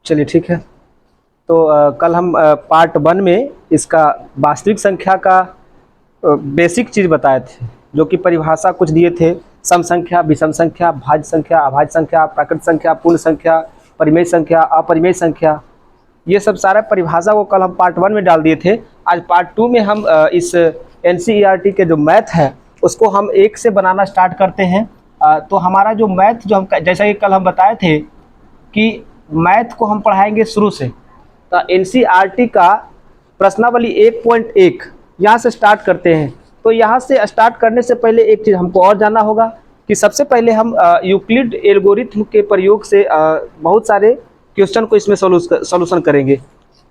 चलिए ठीक है। तो कल हम पार्ट 1 में इसका वास्तविक संख्या का बेसिक चीज़ बताए थे, जो कि परिभाषा कुछ दिए थे। सम संख्या, विषम संख्या, भाज्य संख्या, अभाज्य संख्या, प्राकृत संख्या, पूर्ण संख्या, परिमेय संख्या, अपरिमेय संख्या, ये सब सारा परिभाषा को कल हम पार्ट 1 में डाल दिए थे। आज पार्ट 2 में हम इस NCERT के जो मैथ है उसको हम एक से बनाना स्टार्ट करते हैं। तो हमारा जो मैथ जो हम जैसा कि कल हम बताए थे कि मैथ को हम पढ़ाएंगे शुरू से। तो NCERT का प्रश्नावली 1.1 यहाँ से स्टार्ट करते हैं। तो यहाँ से स्टार्ट करने से पहले एक चीज़ हमको और जानना होगा कि सबसे पहले हम यूक्लिड एल्गोरिथम के प्रयोग से बहुत सारे क्वेश्चन को इसमें सॉल्यूशन करेंगे।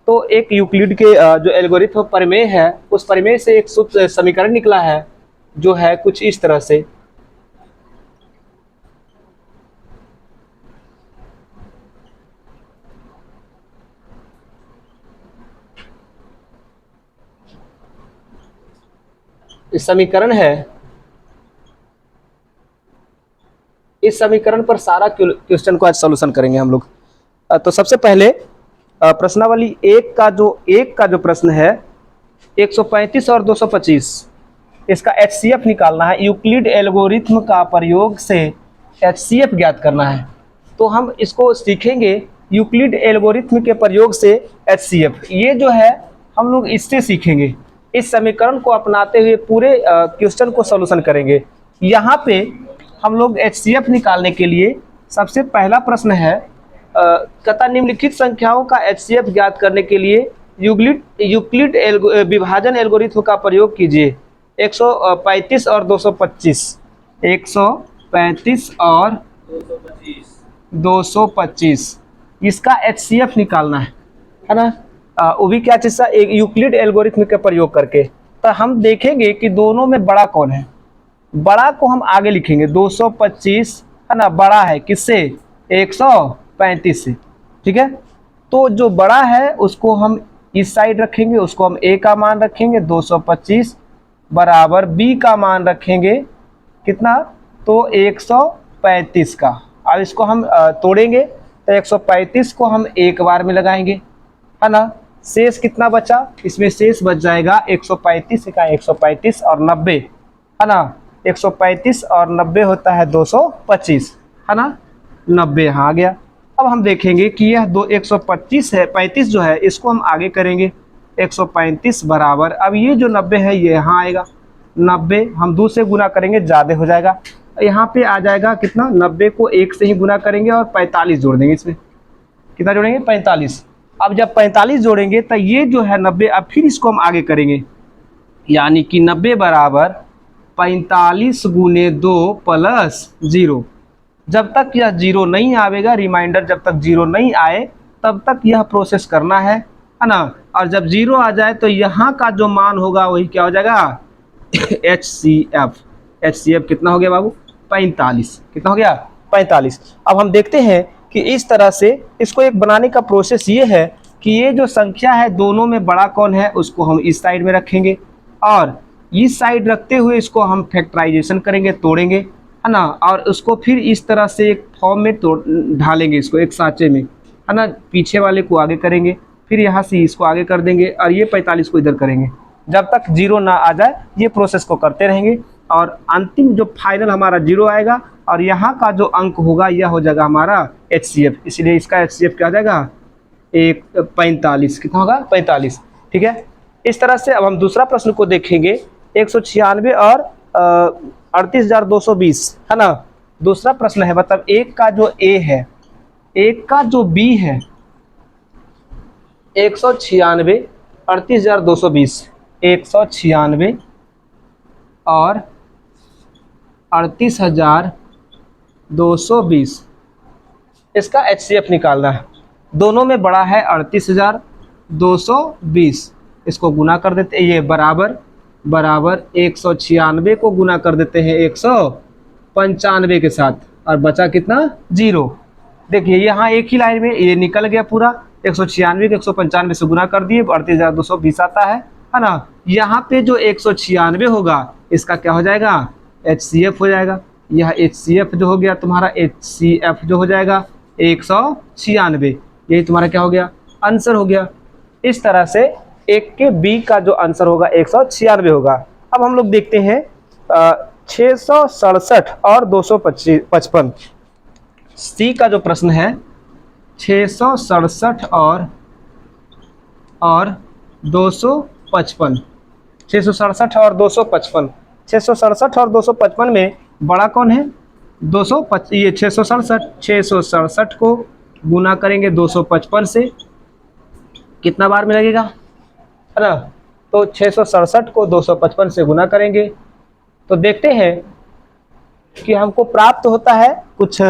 तो एक यूक्लिड के जो एल्गोरिथम प्रमेय है, उस प्रमेय से एक सूत्र समीकरण निकला है जो है कुछ इस तरह से। इस समीकरण है, इस समीकरण पर सारा क्वेश्चन को आज सॉल्यूशन करेंगे हम लोग। तो सबसे पहले प्रश्नावली एक का जो प्रश्न है 135 और 225, इसका HCF निकालना है। यूक्लिड एल्गोरिथम का प्रयोग से HCF ज्ञात करना है। तो हम इसको सीखेंगे यूक्लिड एल्गोरिथम के प्रयोग से HCF। ये जो है हम लोग इससे सीखेंगे। इस समीकरण को अपनाते हुए पूरे क्वेश्चन को सॉल्यूशन करेंगे। यहाँ पे हम लोग HCF निकालने के लिए सबसे पहला प्रश्न है तथा निम्नलिखित संख्याओं का HCF ज्ञात करने के लिए यूक्लिड विभाजन एल्गोरिथम का प्रयोग कीजिए। 135 और 225, 135 और 225 इसका HCF निकालना है ना। वो भी क्या चीज़, एक यूक्लिड एल्गोरिथम का प्रयोग करके। तो हम देखेंगे कि दोनों में बड़ा कौन है। बड़ा को हम आगे लिखेंगे, 225 है ना, बड़ा है किससे, 135 से, ठीक है। तो जो बड़ा है उसको हम इस साइड रखेंगे, उसको हम A का मान रखेंगे 225 बराबर B का मान रखेंगे कितना, तो 135 का। अब इसको हम तोड़ेंगे तो 135 को हम एक बार में लगाएंगे, है ना। शेष कितना बचा, इसमें शेष बच जाएगा 135 का 135 और 90, है ना। 135 और 90 होता है 225, है ना, 90 यहाँ आ गया। अब हम देखेंगे कि यह 125 है, 35 जो है इसको हम आगे करेंगे, 135 बराबर, अब ये जो 90 है ये यहाँ आएगा, 90 हम 2 से गुना करेंगे ज़्यादा हो जाएगा, यहाँ पे आ जाएगा कितना, 90 को 1 से ही गुना करेंगे और 45 जोड़ देंगे। इसमें कितना जोड़ेंगे, 45। अब जब 45 जोड़ेंगे तो ये जो है 90, अब फिर इसको हम आगे करेंगे, यानी कि 90 बराबर 45 गुने 2 प्लस 0। जब तक यह 0 नहीं आवेगा, रिमाइंडर जब तक 0 नहीं आए तब तक यह प्रोसेस करना है ना। और जब 0 आ जाए तो यहाँ का जो मान होगा वही क्या हो जाएगा, HCF। HCF कितना हो गया बाबू, 45। कितना हो गया, 45। अब हम देखते हैं कि इस तरह से इसको एक बनाने का प्रोसेस ये है कि ये जो संख्या है दोनों में बड़ा कौन है उसको हम इस साइड में रखेंगे और इस साइड रखते हुए इसको हम फैक्टराइजेशन करेंगे, तोड़ेंगे, है ना। और उसको फिर इस तरह से एक फॉर्म में ढालेंगे, इसको एक साँचे में, है ना। पीछे वाले को आगे करेंगे, फिर यहाँ से इसको आगे कर देंगे और ये 45 को इधर करेंगे। जब तक 0 ना आ जाए ये प्रोसेस को करते रहेंगे और अंतिम जो फाइनल हमारा 0 आएगा और यहाँ का जो अंक होगा यह हो जाएगा हमारा HCF। इसलिए इसका HCF क्या हो जाएगा, 45। कितना होगा, 45, ठीक है। इस तरह से अब हम दूसरा प्रश्न को देखेंगे, 196 और 38,220, है ना। दूसरा प्रश्न है, मतलब एक का जो A है, एक का जो B है, 196, 38,220, 196 और 38,220 इसका HCF निकालना है। दोनों में बड़ा है 38,220, इसको गुना कर देते हैं, ये बराबर 196 को गुना कर देते हैं 195 के साथ और बचा कितना, 0। देखिए यहाँ एक ही लाइन में ये निकल गया पूरा, 196 को 195 से गुना कर दिए, 38,220 आता है ना। यहाँ पे जो 196 होगा इसका क्या हो जाएगा, HCF हो जाएगा। यह HCF जो हो गया तुम्हारा, HCF जो हो जाएगा 196। यही तुम्हारा क्या हो गया, आंसर हो गया। इस तरह से एक के बी का जो आंसर होगा 196 होगा। अब हम लोग देखते हैं 667 और 255। सी का जो प्रश्न है 667 और 255, 667 और 255, 667 और 255 में बड़ा कौन है, 255, ये 667 को गुना करेंगे 255 से, कितना बार में लगेगा, है ना। तो 667 को 255 से गुना करेंगे तो देखते हैं कि हमको प्राप्त होता है कुछ।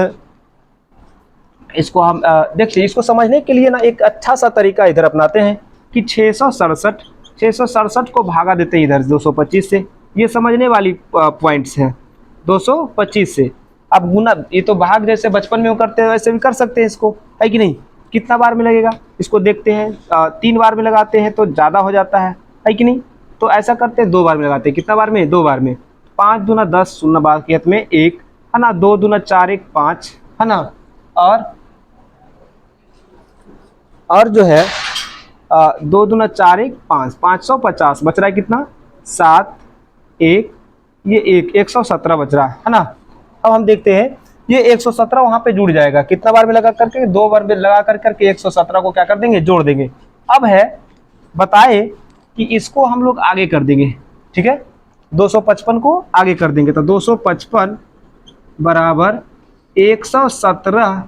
इसको हम देखते हैं, इसको समझने के लिए ना एक अच्छा सा तरीका इधर अपनाते हैं कि 667 को भागा देते हैं इधर 225 से, ये समझने वाली पॉइंट्स हैं। 225 से अब गुना, ये तो भाग जैसे बचपन में वो करते हैं वैसे भी कर सकते हैं इसको, है कि नहीं। कितना बार में लगेगा इसको देखते हैं, 3 बार में लगाते हैं तो ज़्यादा हो जाता है कि नहीं। तो ऐसा करते हैं 2 बार में लगाते हैं, कितना बार में, 2 बार में। 5 दूना 10, शून्य बाकियत में 1, है ना। 2 दूना 4, 1 5, है ना। और जो है 2 दूना 4, 1 5, 550 बच रहा है कितना, 7, 1, ये 117 बच रहा है ना। अब हम देखते हैं ये 117 वहाँ पे जुड़ जाएगा, कितना बार में लगा करके, 2 बार में लगा करके 117 को क्या कर देंगे, जोड़ देंगे। अब है बताए कि इसको हम लोग आगे कर देंगे, ठीक है, 255 को आगे कर देंगे। तो 255 बराबर 117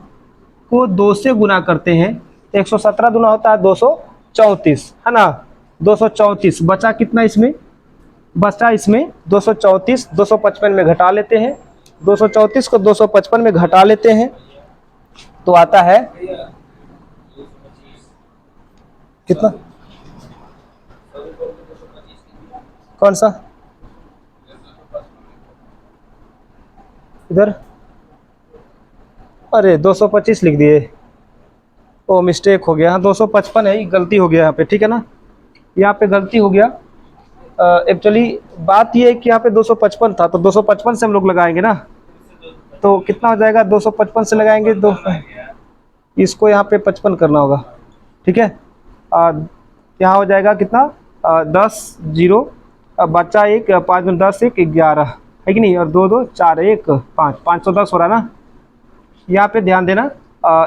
को 2 से गुना करते हैं, 117 दूना होता है 234, है ना। 234 बचा कितना इसमें, बचा इसमें 234, 255 में घटा लेते हैं, 234 को 255 में घटा लेते हैं तो आता है कितना, कौन सा, इधर, अरे 225 लिख दिए, ओ मिस्टेक हो गया, हाँ 255 है, गलती हो गया यहाँ पे, ठीक है ना, यहाँ पे गलती हो गया। एक्चुअली बात ये है कि यहाँ पे 255 था तो 255 से हम लोग लगाएंगे ना, तो कितना हो जाएगा, 255 से लगाएंगे दो, इसको यहाँ पे 55 करना होगा, ठीक है। यहाँ हो जाएगा कितना, 10 0, बच्चा 1, 5 में 10, 1 11, है कि नहीं, और 2 2 4 1 5, 510 हो रहा है ना। यहाँ पे ध्यान देना,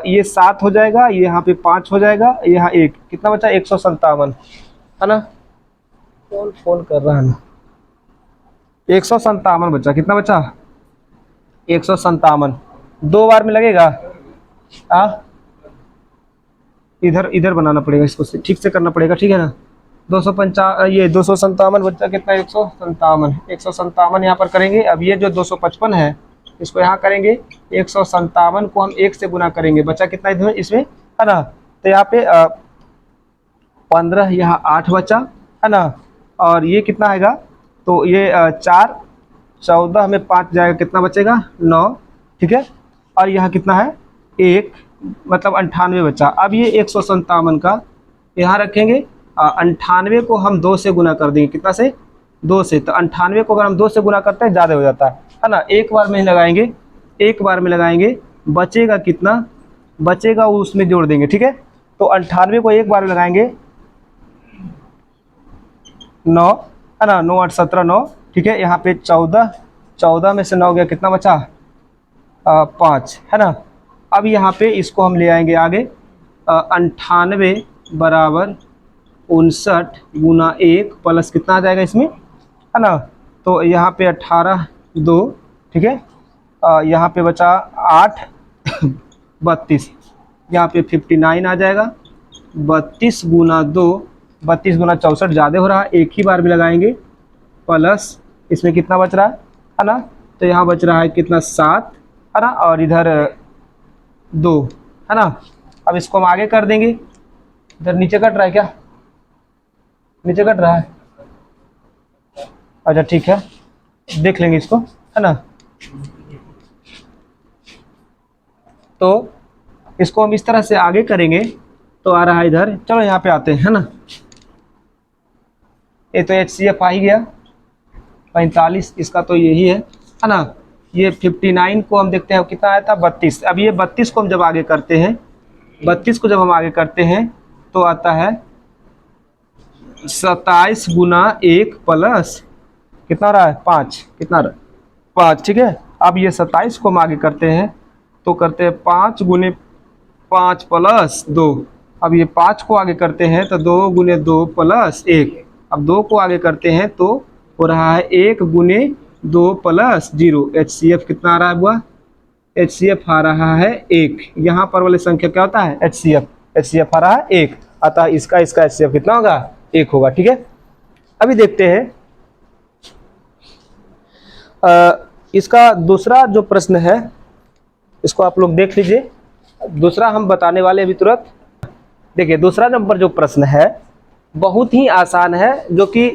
ये 7 हो जाएगा, ये यहाँ पे 5 हो जाएगा, यहाँ 1, कितना बचा, 157, है ना। कौन फोन कर रहा है ना, 157 बचा, कितना बचा, 157, 2 बार में लगेगा। इधर इधर बनाना पड़ेगा, इसको ठीक से करना पड़ेगा, ठीक है ना। 255, ये 257 बच्चा कितना, 157 यहाँ पर करेंगे। अब ये जो 255 है इसको यहाँ करेंगे, 157 को हम 1 से गुना करेंगे, बचा कितना इधर इसमें, है ना। तो यहाँ पे 15, यहाँ 8 बचा, है ना। और ये कितना आएगा, तो ये 4, 14 में 5 जाएगा, कितना बचेगा, 9, ठीक है। और यहाँ कितना है, 1, मतलब 98 बचा। अब ये 157 का यहाँ रखेंगे, 98 को हम 2 से गुना कर देंगे, कितना से, 2 से। तो 98 को अगर हम 2 से गुना करते हैं ज़्यादा हो जाता है ना। एक बार में ही लगाएंगे, एक बार में लगाएंगे, बचेगा कितना, बचेगा वो उसमें जोड़ देंगे, ठीक है। तो 98 को एक बार में लगाएंगे 9, है ना, 9 8 17 9, ठीक है। यहाँ पे 14 में से 9 गया, कितना बचा, 5, है ना। अब यहाँ पे इसको हम ले आएंगे आगे, 98 बराबर 59 गुना 1 प्लस कितना आ जाएगा इसमें, है ना। तो यहाँ पे 18 2, ठीक है। यहाँ पे बचा 8 32, यहाँ पे 59 आ जाएगा, 32 गुना 2, 32 गुना 64 ज़्यादा हो रहा है, एक ही बार में लगाएंगे, प्लस इसमें कितना बच रहा है ना। तो यहाँ बच रहा है कितना, 7, है ना, और इधर 2, है ना। अब इसको हम आगे कर देंगे, इधर नीचे कट रहा है क्या, नीचे कट रहा है, अच्छा ठीक है, देख लेंगे इसको, है ना। तो इसको हम इस तरह से आगे करेंगे तो आ रहा है इधर, चलो यहाँ पे आते हैं, है ना। ये तो HCF आ ही गया 45, इसका तो यही है ना। ये 59 को हम देखते हैं कितना आया था, 32। अब ये 32 को हम जब आगे करते हैं 32 को जब हम आगे करते हैं तो आता है 27 गुना 1 प्लस कितना रहा है 5, कितना रहा 5, ठीक है। अब ये 27 को हम आगे करते हैं तो करते हैं 5 गुने 5 प्लस 2। अब ये 5 को आगे करते हैं तो 2 गुने 2 प्लस 1। अब 2 को आगे करते हैं तो हो रहा है 1 गुने 2 प्लस 0। HCF कितना आ रहा है बुआ? HCF आ रहा है 1। यहाँ पर वाली संख्या क्या होता है? HCF आ रहा है 1। अतः इसका HCF कितना होगा? 1 होगा, ठीक है। अभी देखते हैं इसका दूसरा जो प्रश्न है, इसको आप लोग देख लीजिए। दूसरा हम बताने वाले अभी तुरंत। देखिए दूसरा नंबर जो प्रश्न है बहुत ही आसान है, जो कि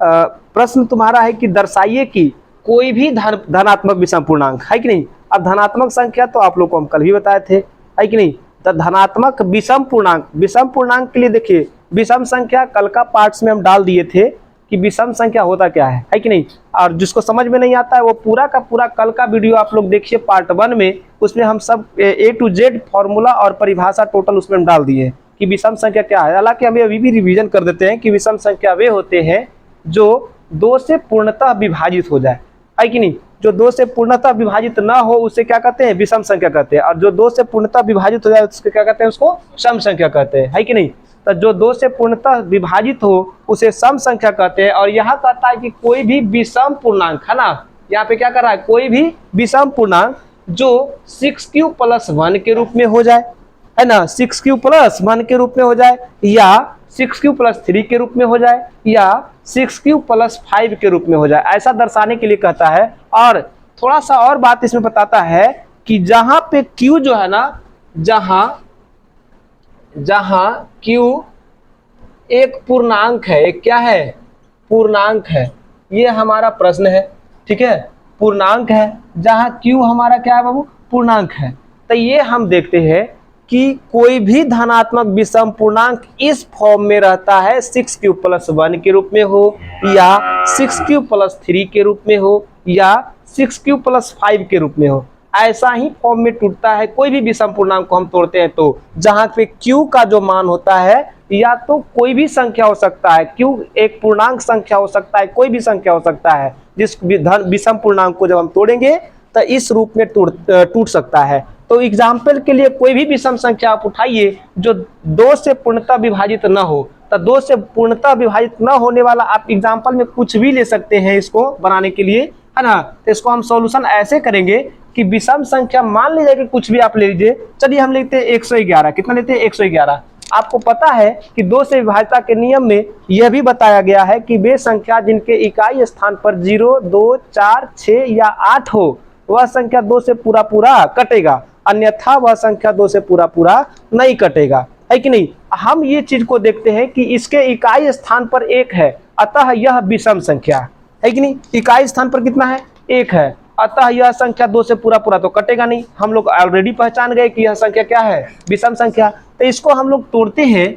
प्रश्न तुम्हारा है कि दर्शाइए कि कोई भी धनात्मक विषम पूर्णांक है कि नहीं। अब धनात्मक संख्या तो आप लोग को हम कल भी बताए थे, है कि नहीं। तो धनात्मक विषम पूर्णांक के लिए देखिए विषम संख्या कल का पार्ट्स में हम डाल दिए थे कि विषम संख्या होता क्या है कि नहीं। और जिसको समझ में नहीं आता है वो पूरा का पूरा कल का वीडियो आप लोग देखिए पार्ट 1 में, उसमें हम सब A to Z फॉर्मूला और परिभाषा टोटल उसमें हम डाल दिए कि विषम संख्या क्या है। हालांकि हमें अभी भी रिवीजन कर देते हैं कि विषम संख्या वे होते हैं जो 2 से पूर्णतः विभाजित हो जाए, है कि नहीं। जो 2 से पूर्णतः विभाजित ना हो उसे क्या कहते हैं? विषम संख्या कहते हैं। और जो 2 से पूर्णतः विभाजित हो जाए उसको क्या कहते हैं? उसको सम संख्या कहते हैं, है कि नहीं। तो जो 2 से पूर्णतः विभाजित हो उसे सम संख्या कहते हैं। और यहाँ कहता है कि कोई भी विषम पूर्णांक, है ना, यहाँ पे क्या कर रहा है? कोई भी विषम पूर्णांक जो 6q + 1 के रूप में हो जाए, है ना, 6q + 1 के रूप में हो जाए, या 6q + 3 के रूप में हो जाए, या 6q + 5 के रूप में हो जाए, ऐसा दर्शाने के लिए कहता है। और थोड़ा सा और बात इसमें बताता है कि जहां पे q जो है ना, जहां q एक पूर्णांक है, एक क्या है? पूर्णांक है। ये हमारा प्रश्न है, ठीक है, पूर्णांक है। जहां q हमारा क्या है बाबू? पूर्णांक है। तो ये हम देखते हैं कि कोई भी धनात्मक विषम पूर्णांक इस फॉर्म में रहता है, 6q + 1 के रूप में हो, या 6q + 3 के रूप में हो, या 6q + 5 के रूप में हो। ऐसा ही फॉर्म में टूटता है कोई भी विषम पूर्णांक को हम तोड़ते हैं तो, जहां पे q का जो मान होता है या तो कोई भी संख्या हो सकता है, q एक पूर्णांक संख्या हो सकता है, कोई भी संख्या हो सकता है। जिस विषम पूर्णांक को जब हम तोड़ेंगे तो इस रूप में टूट सकता है। तो एग्जाम्पल के लिए कोई भी विषम संख्या आप उठाइए जो 2 से पूर्णतः विभाजित न हो, तो 2 से पूर्णतः विभाजित न होने वाला आप एग्जाम्पल में कुछ भी ले सकते हैं इसको बनाने के लिए, है ना। तो इसको हम सॉल्यूशन ऐसे करेंगे कि विषम संख्या मान लीजिए कि कुछ भी आप ले लीजिए। चलिए हम लेते हैं 111। कितना लेते हैं? 111। आपको पता है कि 2 से विभाज्यता के नियम में यह भी बताया गया है कि वे संख्या जिनके इकाई स्थान पर 0, 2, 4, 6 या 8 हो, वह संख्या 2 से पूरा कटेगा, अन्यथा वह संख्या 2 से पूरा नहीं कटेगा, है कि नहीं। हम ये चीज को देखते हैं कि इसके इकाई स्थान पर 1 है, अतः यह विषम संख्या है कि नहीं। इकाई स्थान पर कितना है? 1 है, अतः यह संख्या 2 से पूरा तो कटेगा नहीं। हम लोग ऑलरेडी पहचान गए कि यह संख्या क्या है? विषम संख्या। तो इसको हम लोग तोड़ते हैं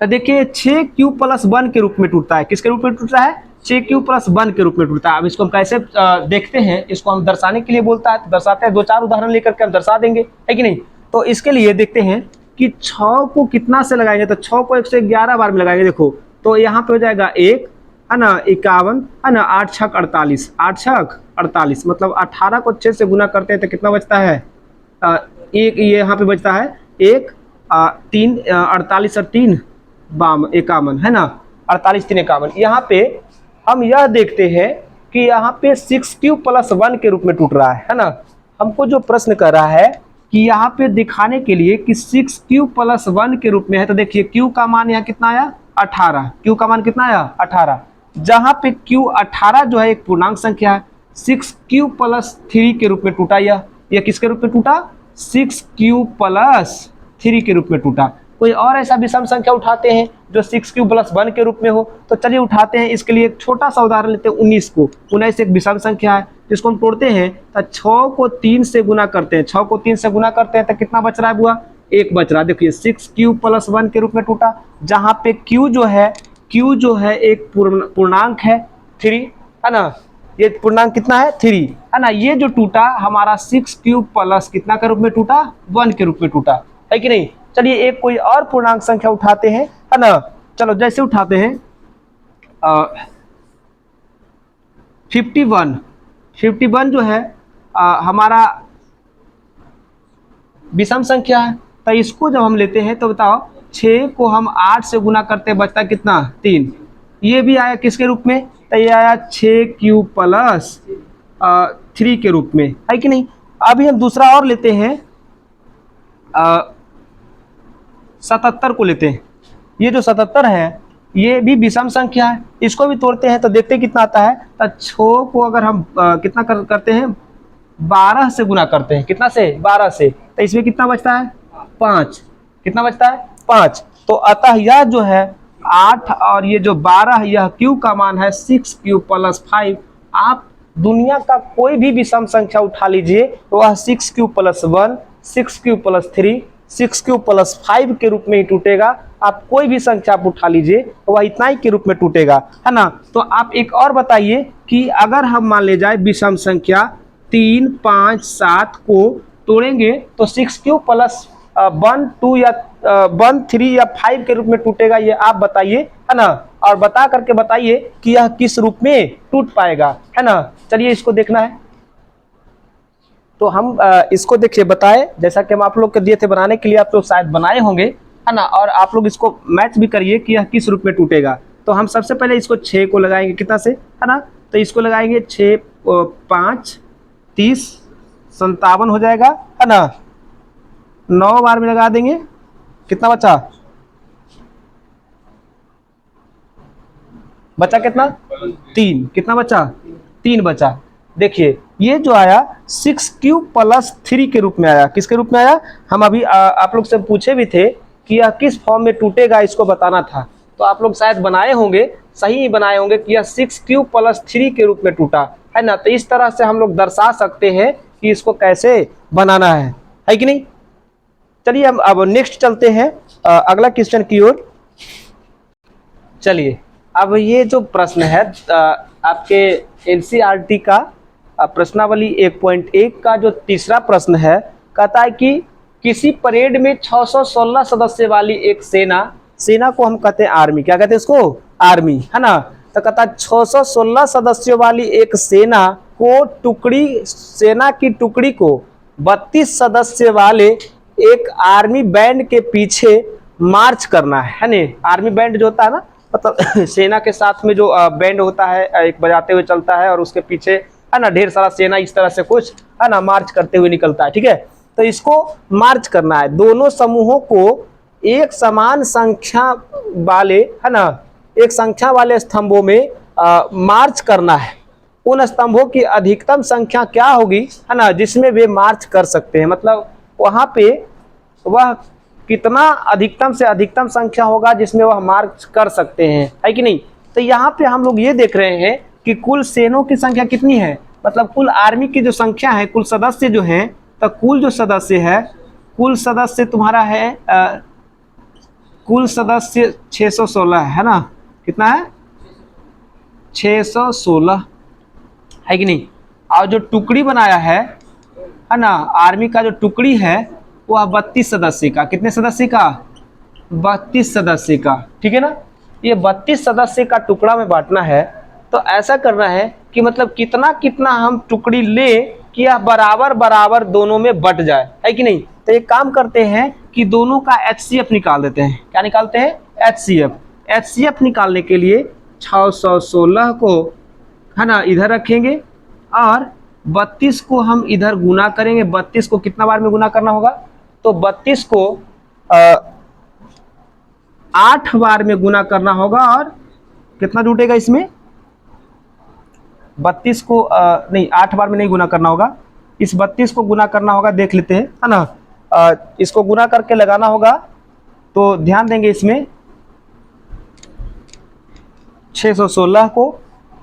तो देखिए 6q + 1 के रूप में टूटता है। किसके रूप में टूटता है? 6q + 1 के रूप में टूटता है। अब इसको हम कैसे देखते हैं, इसको हम दर्शाने के लिए बोलता है तो दर्शाते हैं। 2-4 उदाहरण लेकर के हम दर्शा देंगे, है कि नहीं। तो इसके लिए देखते हैं कि 6 को कितना से लगाएंगे, तो 6 को 111 बार में लगाएंगे। देखो तो यहाँ पे हो जाएगा 1, है ना, 51, है ना, 8 छक 48, 8 छक 48, मतलब 18 को 6 से गुना करते हैं तो कितना बचता है? एक ये यहाँ पे बचता है 1, 3, 48 और 3 51, है ना, 48 3 51। यहाँ पे हम यह देखते हैं कि यहाँ पे 6q + 1 के रूप में टूट रहा है ना। हमको जो प्रश्न कर रहा है कि यहाँ पे दिखाने के लिए कि 6q + 1 के रूप में है, तो देखिए q का मान यहाँ कितना आया? 18। q का मान कितना आया? 18। जहाँ पे q 18 जो है एक पूर्णांक संख्या है, 6q + 3 के रूप में टूटा। यह किसके रूप में टूटा? 6q + 3 के रूप में टूटा। कोई और ऐसा विषम संख्या उठाते हैं जो 6q + 1 के रूप में हो, तो चलिए उठाते हैं। इसके लिए एक छोटा सा उदाहरण लेते हैं 19 को। 19 एक विषम संख्या है जिसको हम तोड़ते हैं तो 6 को 3 से गुना करते हैं। 6 को 3 से गुना करते हैं तो कितना बच रहा है बुआ? 1 बच रहा है। देखिए 6q + 1 के रूप में टूटा, जहाँ पे q जो है एक पूर्णांक है 3, है ना। ये पूर्णांक कितना है? 3, है ना। ये जो टूटा हमारा 6q + कितना के रूप में टूटा? 1 के रूप में टूटा, है कि नहीं। चलिए एक कोई और पूर्णांक संख्या उठाते हैं, है ना। चलो जैसे उठाते हैं 51 जो है हमारा विषम संख्या है। तो इसको जब हम लेते हैं तो बताओ 6 को हम 8 से गुना करते हैं, बचता कितना 3। ये भी आया किसके रूप में, तो ये आया 6 प्लस 3 के रूप में, है कि नहीं। अभी हम दूसरा और लेते हैं 77 को लेते हैं। ये जो 77 है ये भी विषम संख्या है, इसको भी तोड़ते हैं तो देखते हैं कितना आता है। तो 6 को अगर हम कितना करते हैं 12 से गुना करते हैं, कितना से 12 से, तो इसमें कितना बचता है 5। कितना बचता है 5। तो अतः यह जो है 8 और ये जो 12 यह q का मान है 6q प्लस 5। आप दुनिया का कोई भी विषम संख्या उठा लीजिए वह 6q plus 1, 6q plus 3, 6q plus 5 के रूप में ही टूटेगा। आप कोई भी संख्या आप उठा लीजिए तो वह इतना ही के रूप में टूटेगा, है ना। तो आप एक और बताइए कि अगर हम मान ले जाए विषम संख्या 3, 5, 7 को तोड़ेंगे तो 6q प्लस 1, 2 या 1, 3 या 5 के रूप में टूटेगा, ये आप बताइए, है ना। और बता करके बताइए कि यह किस रूप में टूट पाएगा, है ना। चलिए इसको देखना है तो हम इसको देखिए बताए, जैसा कि हम आप लोग के दिए थे बनाने के लिए, आप लोग शायद बनाए होंगे, है ना। और आप लोग इसको मैच भी करिए कि यह किस रूप में टूटेगा। तो हम सबसे पहले इसको 6 को लगाएंगे कितना से, है ना। तो इसको लगाएंगे 6, 5, 30, 57 हो जाएगा, है ना। 9 बार में लगा देंगे, कितना बचा कितना 3, कितना बचा 3 बचा। देखिए ये जो आया 6q प्लस 3 के रूप में आया, किसके रूप में आया। हम अभी आप लोग से पूछे भी थे कि यह किस फॉर्म में टूटेगा, इसको बताना था। तो आप लोग शायद बनाए होंगे, सही बनाए होंगे कि यह 6q प्लस 3 के रूप में टूटा, है ना। तो इस तरह से हम लोग दर्शा सकते हैं कि इसको कैसे बनाना है कि नहीं। चलिए हम अब नेक्स्ट चलते हैं अगला क्वेश्चन की ओर। चलिए अब ये जो प्रश्न है आपके एनसीईआरटी का प्रश्नावली 1.1 का जो तीसरा प्रश्न है, कहता है कि किसी परेड में 616 सदस्य वाली एक सेना को हम कहते हैं आर्मी, क्या कहते हैं इसको आर्मी, है ना। तो कहता है 616 सदस्यों वाली एक सेना की टुकड़ी को 32 सदस्य वाले एक आर्मी बैंड के पीछे मार्च करना है ना। आर्मी बैंड जो होता है ना, मतलब सेना के साथ में जो बैंड होता है एक बजाते हुए चलता है और उसके पीछे, है ना, ढेर सारा सेना इस तरह से कुछ, है ना, मार्च करते हुए निकलता है, ठीक है। तो इसको मार्च करना है, दोनों समूहों को एक समान संख्या वाले, है ना, एक संख्या वाले स्तंभों में मार्च करना है। उन स्तंभों की अधिकतम संख्या क्या होगी, है ना, जिसमें वे मार्च कर सकते हैं। मतलब वहां पे वह कितना अधिकतम से अधिकतम संख्या होगा जिसमें वह मार्च कर सकते हैं, है कि नहीं। तो यहाँ पे हम लोग ये देख रहे हैं कि कुल सेनों की संख्या कितनी है, मतलब कुल आर्मी की जो संख्या है, कुल सदस्य जो हैं, तो कुल जो सदस्य है, कुल सदस्य तुम्हारा है कुल सदस्य 616 है ना, कितना है 616, है कि नहीं। और जो टुकड़ी बनाया है ना, आर्मी का जो टुकड़ी है वह 32 सदस्य का, कितने सदस्य का 32 सदस्य का, ठीक है ना। ये 32 सदस्य का टुकड़ा में बांटना है, तो ऐसा करना है कि मतलब कितना कितना हम टुकड़ी ले कि यह बराबर बराबर दोनों में बट जाए, है कि नहीं। तो एक काम करते हैं कि दोनों का HCF निकाल देते हैं। क्या निकालते हैं HCF निकालने के लिए 616 को, है ना, इधर रखेंगे और 32 को हम इधर गुना करेंगे। 32 को कितना बार में गुना करना होगा, तो 32 को 8 बार में गुना करना होगा। और कितना जुटेगा इसमें, 32 को नहीं 8 बार में नहीं गुना करना होगा, इस 32 को गुना करना होगा, देख लेते हैं, है ना। इसको गुना करके लगाना होगा, तो ध्यान देंगे इसमें 616 को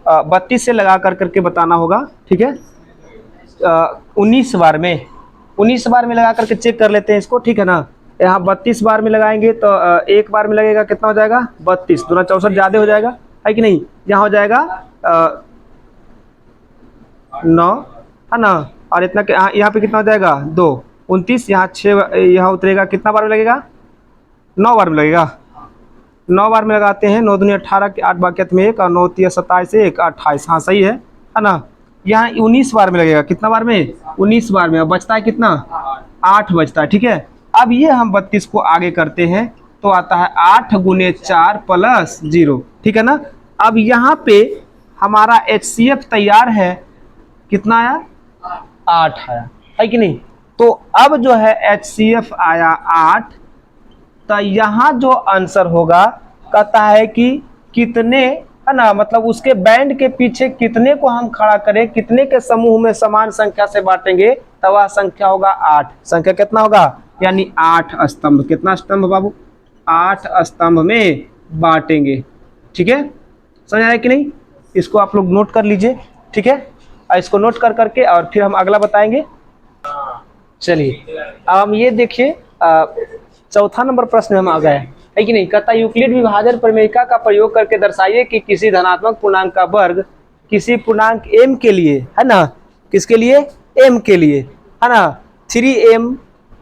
32 से लगा करके बताना होगा, ठीक है। 19 बार में लगा करके चेक कर लेते हैं इसको, ठीक है ना। यहाँ 32 बार में लगाएंगे तो एक बार में लगेगा, कितना हो जाएगा 32 दूना 64 ज़्यादा हो जाएगा, है कि नहीं। यहाँ हो जाएगा 9, है ना, और इतना यहाँ पे कितना हो जाएगा 2, 29, यहाँ 6 यहाँ उतरेगा, कितना बार में लगेगा? 9 बार में लगेगा। 9 बार में लगाते हैं, 9 दूनी 18 के 8 बाकियत में 1 और 9 तिया 27 1 28, हाँ सही है ना। यहाँ 19 बार में लगेगा, कितना बार में? 19 बार में। अब बचता है कितना? 8 बचता है, ठीक है। अब ये हम 32 को आगे करते हैं तो आता है 8 गुने 4 प्लस 0, ठीक है ना। अब यहाँ पे हमारा HCF तैयार है, कितना आया? 8 आया, है कि नहीं। तो अब जो है HCF आया 8, तो यहाँ जो आंसर होगा कहता है कि कितने, है ना, मतलब उसके बैंड के पीछे कितने को हम खड़ा करें, कितने के समूह में समान संख्या से बांटेंगे, तो वह संख्या होगा 8। संख्या कितना होगा? यानी 8 स्तंभ। कितना स्तंभ बाबू? 8 स्तंभ में बांटेंगे, ठीक है। समझ आया कि नहीं? इसको आप लोग नोट कर लीजिए, ठीक है। इसको नोट कर करके और फिर हम अगला बताएंगे। चलिए अब हम ये देखिए, चौथा नंबर प्रश्न हम आ गए, है कि नहीं। कहता यूक्लिड विभाजन प्रमेयिका का प्रयोग करके दर्शाइए कि किसी धनात्मक पूर्णांक का वर्ग किसी पूर्णांक m के लिए, है ना, किसके लिए? m के लिए, है ना, 3m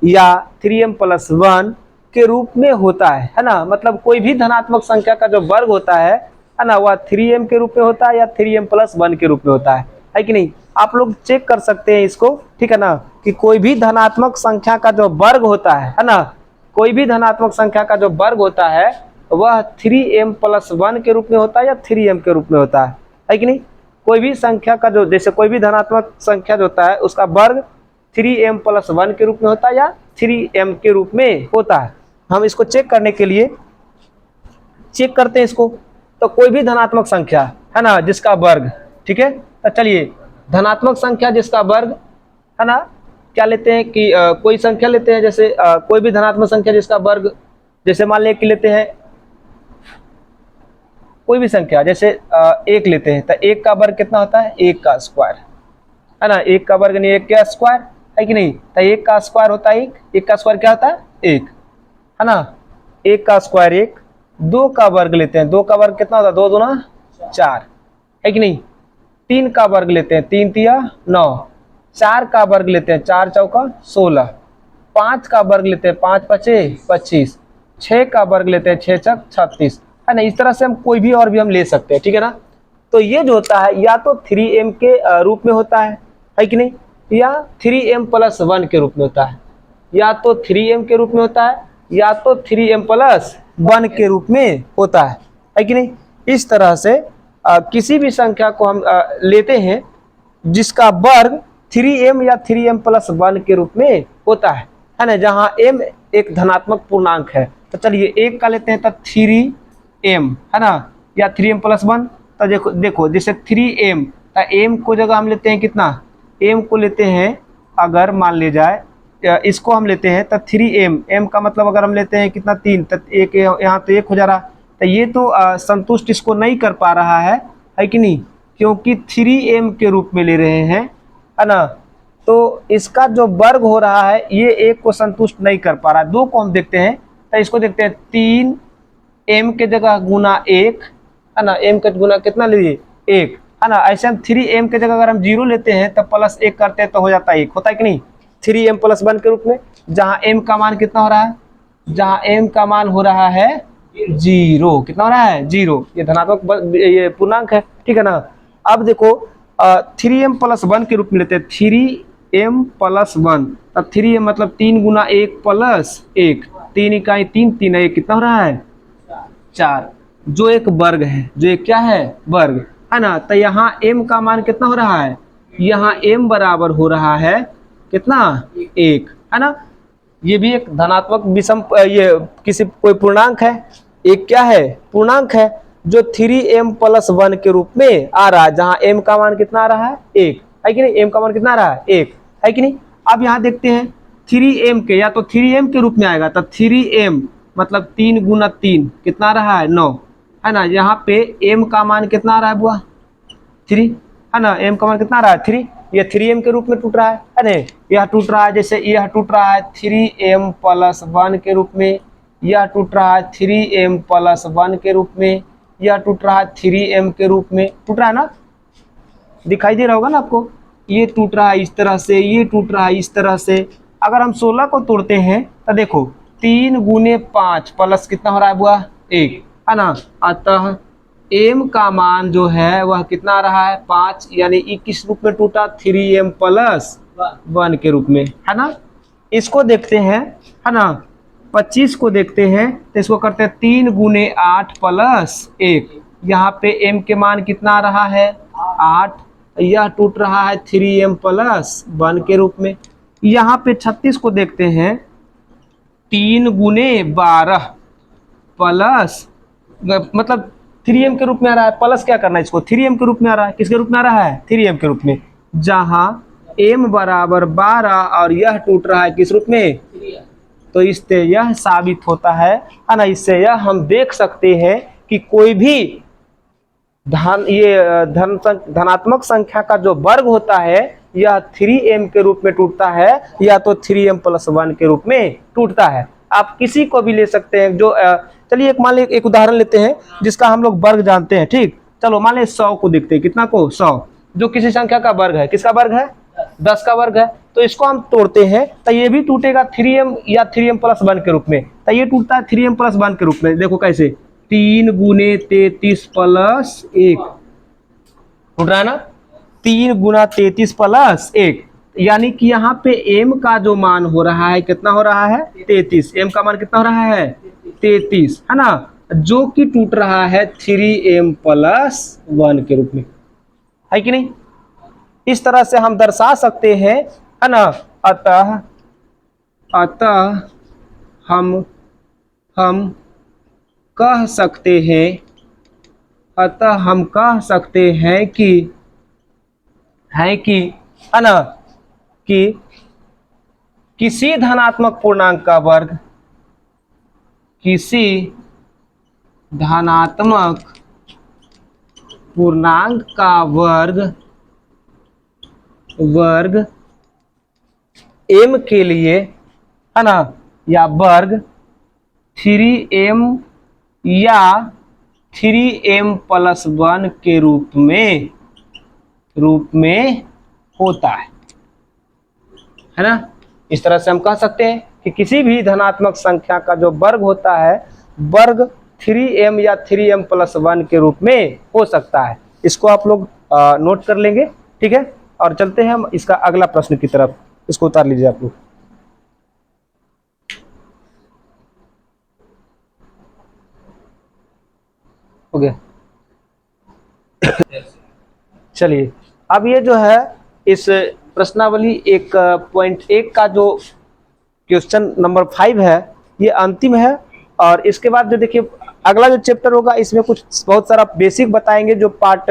या 3m + 1 के रूप में होता है ना। मतलब कोई भी धनात्मक संख्या का जो वर्ग होता है ना, वह 3m के रूप में होता है या 3m + 1 के रूप में होता है कि नहीं। आप लोग चेक कर सकते हैं इसको, ठीक है ना, कि कोई भी धनात्मक संख्या का जो वर्ग होता है ना, कोई भी धनात्मक संख्या का जो वर्ग होता है वह 3m + 1 के रूप में होता है या 3m के रूप में होता है कि नहीं। कोई भी संख्या का जो, जैसे कोई भी धनात्मक संख्या जो होता है उसका वर्ग 3m + 1 के रूप में होता है या 3m के रूप में होता है। हम इसको चेक करने के लिए चेक करते हैं इसको। तो कोई भी धनात्मक संख्या, है ना, जिसका वर्ग, ठीक है। तो चलिए धनात्मक संख्या जिसका वर्ग, है ना, क्या लेते हैं कि कोई संख्या लेते हैं, जैसे कोई भी धनात्मक संख्या जिसका वर्ग, जैसे मान लें कि लेते हैं कोई भी संख्या, जैसे 1 लेते हैं, तो 1 का वर्ग कितना होता है? 1 का स्क्वायर, है ना। 1 का वर्ग नहीं 1 का स्क्वायर, है कि नहीं। तो 1 का स्क्वायर होता है 1 का स्क्वायर क्या होता है? 1, है ना। 1 का स्क्वायर 1। 2 का वर्ग लेते हैं, 2 का वर्ग कितना होता है? 2 दूना 4, है कि नहीं। 3 का वर्ग लेते हैं, 3 तिया 9। 4 का वर्ग लेते हैं, 4 चौका 16। 5 का वर्ग लेते हैं, 5 पचे 25। 6 का वर्ग लेते हैं, 6 छक 36, है ना। इस तरह से हम कोई भी और भी हम ले सकते हैं, ठीक है ना। तो ये जो होता है या तो 3m के रूप में होता है कि नहीं, या 3m + 1 के रूप में होता है, या तो 3m के रूप में होता है या तो 3m + 1 के रूप में होता है कि नहीं। इस तरह से किसी भी संख्या को हम लेते हैं जिसका वर्ग 3m या 3m + 1 के रूप में होता है ना, जहाँ m एक धनात्मक पूर्णांक है। तो चलिए 1 का लेते हैं तो 3m, है ना, या 3m + 1। तो देखो जैसे 3m, तो m को जगह हम लेते हैं कितना? m को लेते हैं, अगर मान ले जाए इसको हम लेते हैं तो 3m, m का मतलब अगर हम लेते हैं कितना? 3, तो 1 यहाँ तो 1 हो जा रहा। तो ये तो संतुष्ट इसको नहीं कर पा रहा है कि नहीं, क्योंकि 3m के रूप में ले रहे हैं, है ना। तो इसका जो वर्ग हो रहा है ये 1 को संतुष्ट नहीं कर पा रहा है। 2 को हम देखते हैं, तो इसको देखते हैं 3m के जगह गुना 1, है ना। m का गुना कितना लीजिए? 1, है ना। ऐसे हम 3m के जगह अगर हम 0 लेते हैं तो +1 करते हैं तो हो जाता है 1, होता है कि नहीं। 3m + 1 के रूप में, जहाँ m का मान कितना हो रहा है? जहाँ m का मान हो रहा है 0, कितना हो रहा है? 0। ये धनात्मक ये पूर्णांक है, ठीक है ना। अब देखो 3m + 1 के रूप में लेते हैं, 3m + 1। अब 3m मतलब 3 गुना 1 + 1, 3 इकाई 3, 3 1, कितना हो रहा है? 4, जो एक वर्ग है, जो एक क्या है? वर्ग, है ना। तो यहाँ m का मान कितना हो रहा है? यहाँ m बराबर हो रहा है कितना? 1, है ना। ये भी एक धनात्मक विषम, ये किसी कोई पूर्णांक है, एक क्या है? पूर्णांक है, जो 3m + 1 के रूप में आ रहा है, जहाँ m का मान कितना आ रहा है? 1, है कि नहीं। m का मान कितना आ रहा है? 1, है कि नहीं। अब यहाँ देखते हैं 3m के, या तो 3m के रूप में आएगा, तो 3m मतलब 3 गुना 3 कितना आ रहा है? 9, है ना। यहाँ पे m का मान कितना आ रहा है बुआ? 3, है ना। m का मान कितना आ रहा है? 3। ये 3m के रूप में टूट रहा है ना। यह टूट रहा है, जैसे यह टूट रहा है 3m + 1 के रूप में, यह टूट रहा है 3m + 1 के रूप में, यह टूट रहा है 3m के रूप में, टूट रहा है ना, दिखाई दे रहा होगा ना आपको। ये टूट रहा है इस तरह से, ये टूट रहा है इस तरह से, अगर हम 16 को तोड़ते हैं तो देखो 3 गुने 5 प्लस कितना हो रहा है बुआ 1, है ना। अतः m का मान जो है वह कितना आ रहा है 5, यानी ये किस रूप में टूटा 3m प्लस 1 के रूप में, है ना। इसको देखते हैं, है ना। 25 को देखते हैं तो इसको करते हैं 3 गुने 8 प्लस 1, यहाँ पे m के मान कितना आ रहा है 8, यह टूट रहा है 3m प्लस 1 के रूप में। यहाँ पे 36 को देखते हैं 3 गुने 12 प्लस, मतलब 3m के रूप में आ रहा है, प्लस क्या करना है इसको 3m के रूप में आ रहा है, किसके रूप में आ रहा है 3m के रूप में, जहां m बराबर 12 और यह टूट रहा है किस रूप में, तो इससे यह साबित होता है ना। इससे यह हम देख सकते हैं कि कोई भी धनात्मक संख्या का जो वर्ग होता है यह 3m के रूप में टूटता है या तो 3m प्लस 1 के रूप में टूटता है। आप किसी को भी ले सकते हैं, जो चलिए एक मान लीजिए एक उदाहरण लेते हैं जिसका हम लोग वर्ग जानते हैं, ठीक। चलो मान लीजिए 100 को देखते हैं, कितना को 100, जो किसी संख्या का वर्ग है, किसका वर्ग है 10 का वर्ग है, तो इसको हम तोड़ते हैं तो ये भी टूटेगा 3m या 3m प्लस 1 के रूप में, तो ये टूटता है 3m प्लस 1 के रूप में। देखो कैसे 3 गुने 33 प्लस 1 टूट रहा है ना, 3 गुना 33 प्लस 1, यानी कि यहाँ पे m का जो मान हो रहा है कितना हो रहा है 33, m का मान कितना हो रहा है 33, है ना, जो कि टूट रहा है 3m प्लस 1 के रूप में, है कि नहीं। इस तरह से हम दर्शा सकते हैं, है ना। अतः हम कह सकते हैं, अतः हम कह सकते हैं कि है ना, कि किसी धनात्मक पूर्णांक का वर्ग, किसी धनात्मक पूर्णांक का वर्ग m के लिए, है ना, या वर्ग 3m या 3m प्लस 1 के रूप में होता है ना। इस तरह से हम कह सकते हैं कि किसी भी धनात्मक संख्या का जो वर्ग होता है वर्ग 3m या 3m प्लस 1 के रूप में हो सकता है। इसको आप लोग नोट कर लेंगे, ठीक है। और चलते हैं हम इसका अगला प्रश्न की तरफ, इसको उतार लीजिए आप लोग। हो गया, चलिए अब ये जो है इस प्रश्नावली 1.1 का जो क्वेश्चन नंबर 5 है ये अंतिम है। और इसके बाद जो देखिए अगला जो चैप्टर होगा इसमें कुछ बहुत सारा बेसिक बताएंगे जो पार्ट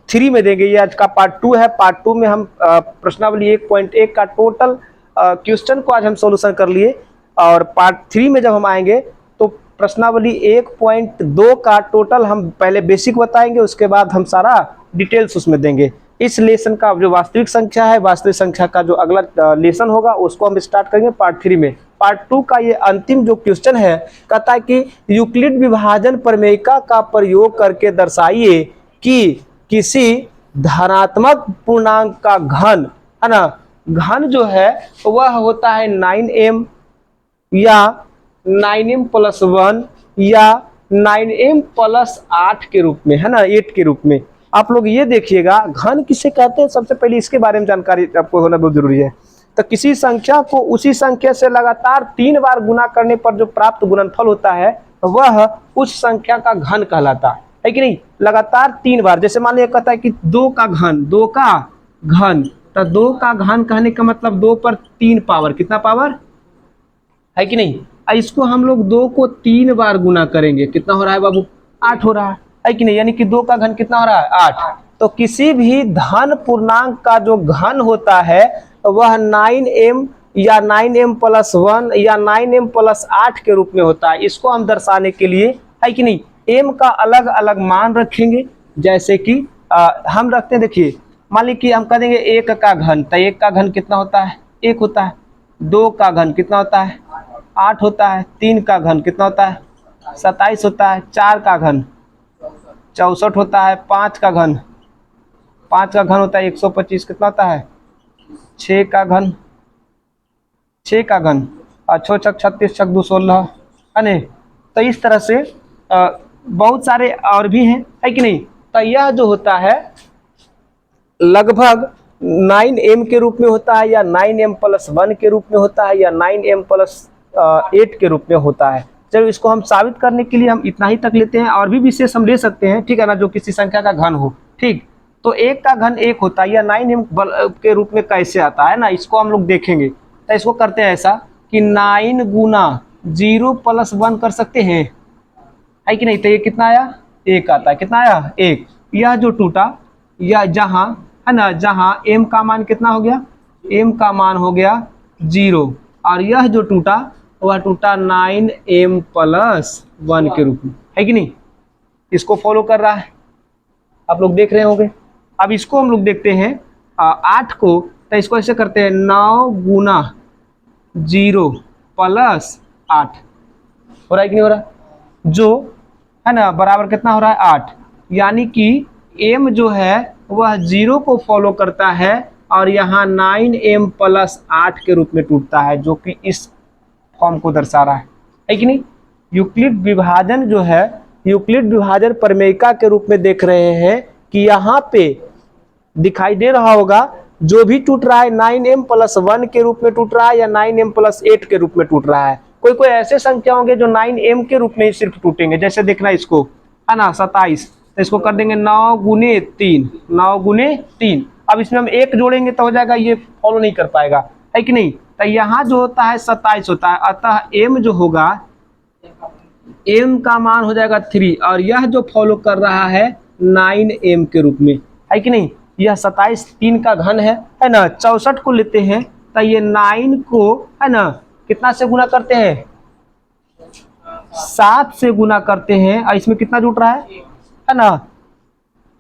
3 में देंगे। ये आज का पार्ट 2 है। पार्ट 2 में हम प्रश्नावली 1.1 का टोटल क्वेश्चन को आज हम सॉल्यूशन कर लिए, और पार्ट 3 में जब हम आएंगे तो प्रश्नावली 1.2 का टोटल हम पहले बेसिक बताएंगे, उसके बाद हम सारा डिटेल्स उसमें देंगे। इस लेसन का जो वास्तविक संख्या है, वास्तविक संख्या का जो अगला लेसन होगा उसको हम स्टार्ट करेंगे पार्ट 3 में। पार्ट 2 का ये अंतिम जो क्वेश्चन है कहता है कि यूक्लिड विभाजन प्रमेयिका का प्रयोग करके दर्शाइए कि किसी धनात्मक पूर्णांक का घन, है ना, घन जो है वह होता है 9m या 9m प्लस 1 या 9m प्लस 8 के रूप में, है ना, 8 के रूप में। आप लोग ये देखिएगा घन किसे कहते हैं, सबसे पहले इसके बारे में जानकारी आपको होना बहुत जरूरी है। तो किसी संख्या को उसी संख्या से लगातार 3 बार गुना करने पर जो प्राप्त गुणनफल होता है वह उस संख्या का घन कहलाता है कि नहीं। लगातार 3 बार, जैसे मान लिया कहता है कि 2 का घन, 2 का घन, तो 2 का घन कहने का मतलब 2 पर 3 पावर, कितना पावर है कि नहीं। इसको हम लोग 2 को 3 बार गुना करेंगे, कितना हो रहा है बाबू 8 हो रहा है कि नहीं। यानी कि 2 का घन कितना हो रहा है 8। तो किसी भी धन पूर्णांक का जो घन होता है वह 9m या 9m प्लस 1 या 9m प्लस 8 के रूप में होता है। इसको हम दर्शाने के लिए, है कि नहीं, m का अलग अलग मान रखेंगे। जैसे कि हम रखते हैं, देखिए मान लीजिए कि हम कह देंगे 1 का घन, तो 1 का घन कितना होता है 1 होता है। 2 का घन कितना होता है 8 होता है। 3 का घन कितना होता है 27 होता है। 4 का घन 64 होता है। 5 का घन होता है 125, कितना होता है 6 का घन 6 का घन, 6 छक 36, छक 2 16, है नहीं। तो इस तरह से बहुत सारे और भी हैं, है कि नहीं। तो यह जो होता है लगभग 9m के रूप में होता है, या 9m+1 के रूप में होता है, या 9m+8 के रूप में होता है। चलो इसको हम साबित करने के लिए हम इतना ही तक लेते हैं, और भी विशेष हम ले सकते हैं, ठीक है ना, जो किसी संख्या का घन हो। ठीक, तो 1 का घन 1 होता है, या 9m के रूप में कैसे आता है ना, इसको हम लोग देखेंगे। तो इसको करते हैं ऐसा कि 9 गुना 0 + 1 कर सकते हैं, है कि नहीं। तो ये कितना आया, 1 आता है। कितना आया, 1। यह जो टूटा, या जहां, है ना, जहां m का मान कितना हो गया, m का मान हो गया 0, और यह जो टूटा वह टूटा 9m+1 के रूप में, है कि नहीं। इसको फॉलो कर रहा है, आप लोग देख रहे होंगे। अब इसको हम लोग देखते हैं 8 को, तो इसको ऐसे करते हैं 9 गुना 0 + 8, हो रहा है कि नहीं हो रहा, जो है ना बराबर कितना हो रहा है, 8। यानी कि m जो है वह 0 को फॉलो करता है, और यहाँ 9m+8 के रूप में टूटता है, जो कि इस फॉर्म को दर्शा रहा है कि नहीं। यूक्लिड विभाजन जो है, यूक्लिड विभाजन प्रमेयिका के रूप में देख रहे हैं कि यहाँ पे दिखाई दे रहा होगा, जो भी टूट रहा है 9m+1 के रूप में टूट रहा है, या 9m+8 के रूप में टूट रहा है। कोई कोई ऐसे संख्या होंगे जो 9m के रूप में ही सिर्फ टूटेंगे, जैसे देखना इसको, है ना, 27। तो इसको कर देंगे 9 गुने 3, 9 गुने 3। अब इसमें हम 1 जोड़ेंगे तो हो जाएगा, ये फॉलो नहीं कर पाएगा, है कि नहीं। तो यहाँ जो होता है 27 होता है, अतः m जो होगा, m का मान हो जाएगा 3, और यह जो फॉलो कर रहा है 9m के रूप में, है कि नहीं। यह 27 3 का घन है ना। 64 को लेते हैं, तो ये 9 को, है ना, कितना से गुना करते हैं, 7 से गुना करते हैं, और इसमें कितना जुट रहा है ना,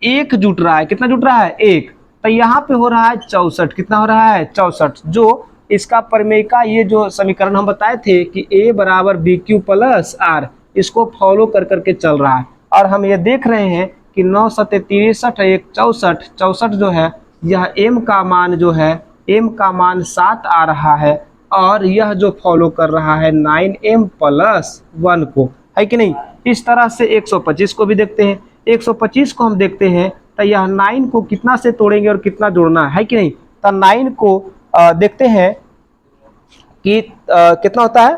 1 जुट रहा है। कितना जुट रहा है, 1। तो यहाँ पे हो रहा है 64। कितना हो रहा है, 64। जो इसका प्रमेयिका, ये जो समीकरण हम बताए थे कि a = bq + r, इसको फॉलो कर करके चल रहा है। और हम ये देख रहे हैं कि 9 7 63 1 64, 64 जो है, यह m का मान जो है, m का मान 7 आ रहा है, और यह जो फॉलो कर रहा है 9m+1 को, है कि नहीं। इस तरह से 125 को भी देखते हैं। 125 को हम देखते हैं, तो यह 9 को कितना से तोड़ेंगे और कितना जोड़ना है कि नहीं। तो 9 को देखते हैं कि कितना होता है,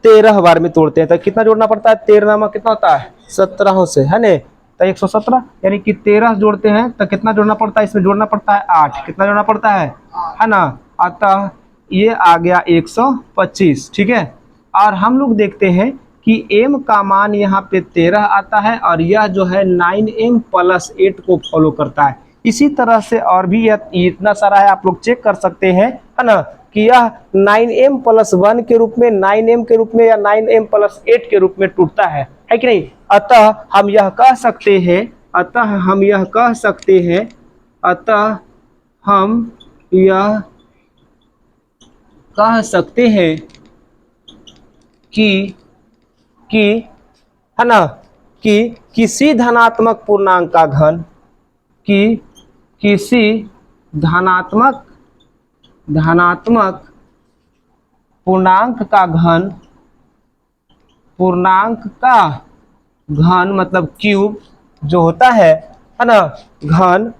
13 बार में तोड़ते हैं, तो कितना जोड़ना पड़ता है, 13 में कितना होता है, 17 से, है ना। तो 117, यानी कि 13 जोड़ते हैं तो कितना जोड़ना पड़ता है, इसमें जोड़ना पड़ता है 8। कितना जोड़ना पड़ता है ना। अतः ये आ गया 125, ठीक है। और हम लोग देखते हैं कि m का मान यहाँ पे 13 आता है, और यह जो है 9m+8 को फॉलो करता है। इसी तरह से और भी इतना सारा है, आप लोग चेक कर सकते हैं, है ना, कि यह 9m+1 के रूप में, 9m के रूप में, या 9m+8 के रूप में टूटता है कि नहीं। अतः हम यह कह सकते हैं, अतः हम यह कह सकते हैं, अतः हम यह कह सकते हैं कि है ना, कि किसी धनात्मक पूर्णांक का घन, कि किसी धनात्मक पूर्णांक का घन मतलब क्यूब जो होता है ना, घन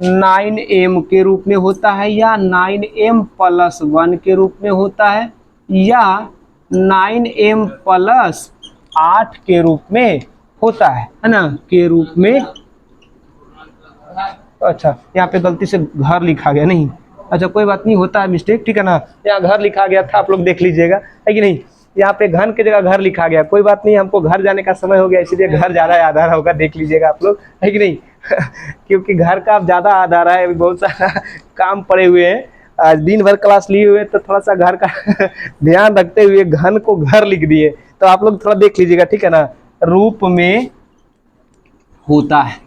9m के रूप में होता है, या 9m+1 के रूप में होता है, या 9m+8 के रूप में होता है ना, के रूप में। अच्छा, यहाँ पे गलती से घर लिखा गया, नहीं, अच्छा कोई बात नहीं, होता है मिस्टेक, ठीक है ना। यहाँ घर लिखा गया था, आप लोग देख लीजिएगा, है कि नहीं। यहाँ पे घन की जगह घर लिखा गया, कोई बात नहीं, हमको घर जाने का समय हो गया, इसलिए घर ज़्यादा याद आ रहा होगा, देख लीजिएगा आप लोग, है कि नहीं। क्योंकि घर का अब ज़्यादा याद आ रहा है, अभी बहुत सारा काम पड़े हुए हैं, आज दिन भर क्लास लिए हुए, तो थोड़ा सा घर का ध्यान रखते हुए घन को घर लिख दिए। तो आप लोग थोड़ा देख लीजिएगा, ठीक है ना, रूप में होता है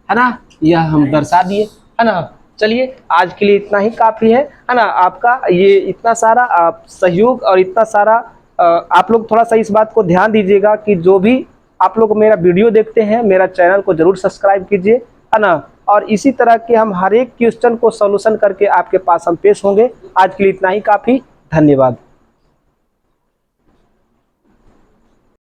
ना, यह हम दर्शा दिए, है ना। चलिए आज के लिए इतना ही काफ़ी है ना। आपका ये इतना सारा सहयोग और इतना सारा आप लोग थोड़ा सा इस बात को ध्यान दीजिएगा कि जो भी आप लोग मेरा वीडियो देखते हैं, मेरा चैनल को जरूर सब्सक्राइब कीजिए, है ना। और इसी तरह के हम हर एक क्वेश्चन को सॉल्यूशन करके आपके पास हम पेश होंगे। आज के लिए इतना ही काफ़ी। धन्यवाद।